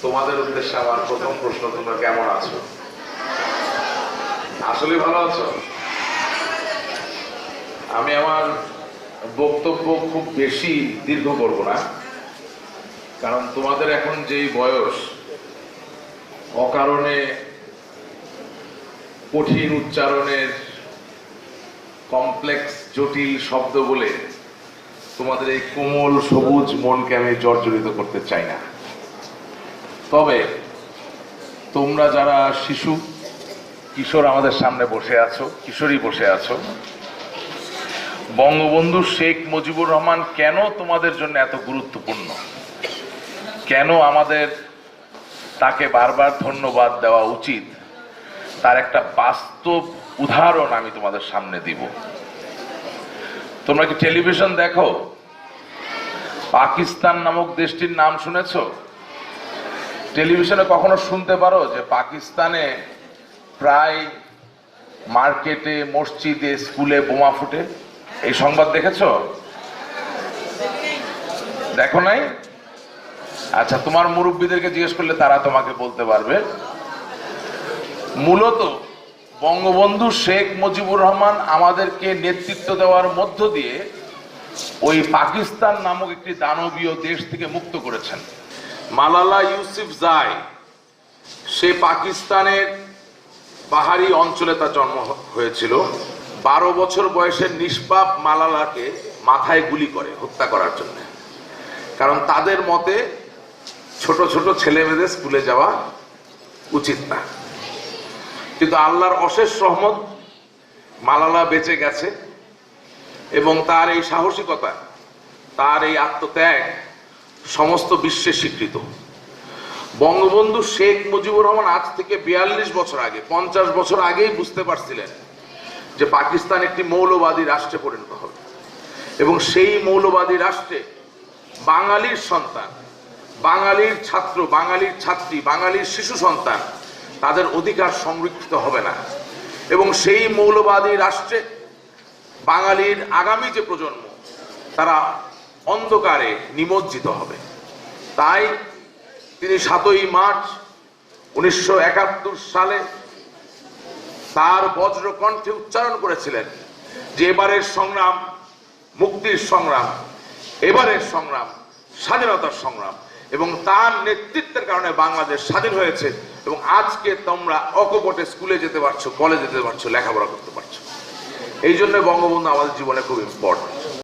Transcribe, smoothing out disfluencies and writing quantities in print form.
তোমাদের উদ্দেশ্যে আমার প্রথম প্রশ্ন, তোমরা কেমন আছো? আসলে ভালো আছো? আমি আমার বক্তব্য খুব বেশি দীর্ঘ করব না, কারণ তোমাদের এখন যেই বয়স, অকারণে কঠিন উচ্চারণের কমপ্লেক্স জটিল শব্দ বলে তোমাদের এই কোমল সবুজ মনকে আমি জর্জরিত করতে চাই না। তবে তোমরা যারা শিশু কিশোর আমাদের সামনে বসে আছো, কিশোরী বসে আছো, বঙ্গবন্ধু শেখ মুজিবুর রহমান কেন তোমাদের জন্য এত গুরুত্বপূর্ণ, কেন আমাদের তাকে বারবার ধন্যবাদ দেওয়া উচিত, তার একটা বাস্তব উদাহরণ আমি তোমাদের সামনে দিব। তোমরা কি টেলিভিশন দেখো? পাকিস্তান নামক দেশটির নাম শুনেছো? টেলিভিশনে কখনো শুনতে পারো যে পাকিস্তানে প্রায় মার্কেটে, মসজিদে, স্কুলে বোমা ফুটে? এই সংবাদ দেখেছো? দেখো নাই? আচ্ছা, তোমার মুরব্বীদেরকে জিজ্ঞেস করলে তারা তোমাকে বলতে পারবে। মূলত বঙ্গবন্ধু শেখ মুজিবুর রহমান আমাদেরকে নেতৃত্ব দেওয়ার মধ্য দিয়ে ওই পাকিস্তান নামক একটি দানবীয় দেশ থেকে মুক্ত করেছেন। মালালা ইউসুফজাই, সে পাকিস্তানের পাহাড়ি অঞ্চলে তার জন্ম হয়েছিল। 12 বছর বয়সের নিষ্পাপ মালালাকে মাথায় গুলি করে হত্যা করার জন্য, কারণ তাদের মতে ছোট ছোট ছেলে মেয়েদের স্কুলে যাওয়া উচিত না। কিন্তু আল্লাহর অশেষ রহমত, মালালা বেঁচে গেছে এবং তার এই সাহসিকতা, তার এই আত্মত্যাগ সমস্ত বিশ্বে স্বীকৃত। বঙ্গবন্ধু শেখ মুজিবুর রহমান আজ থেকে 42 বছর আগে, 50 বছর আগেই বুঝতে পারছিলেন যে পাকিস্তান একটি মৌলবাদী রাষ্ট্রে পরিণত হবে এবং সেই মৌলবাদী রাষ্ট্রে বাঙালির সন্তান, বাঙালির ছাত্র, বাঙালির ছাত্রী, বাঙালির শিশু সন্তান, তাদের অধিকার সংরক্ষিত হবে না এবং সেই মৌলবাদী রাষ্ট্রে বাঙালির আগামী যে প্রজন্ম, তারা অন্ধকারে নিমজ্জিত হবে। তাই তিনি 7ই মার্চ 1971 সালে তার বজ্রকণ্ঠে উচ্চারণ করেছিলেন যে এবারের সংগ্রাম মুক্তির সংগ্রাম, এবারের সংগ্রাম স্বাধীনতার সংগ্রাম, এবং তার নেতৃত্বের কারণে বাংলাদেশ স্বাধীন হয়েছে এবং আজকে তোমরা অকপটে স্কুলে যেতে পারছো, কলেজে যেতে পারছো, লেখাপড়া করতে পারছো। এই জন্য বঙ্গবন্ধু আমাদের জীবনে খুব ইম্পর্টেন্ট।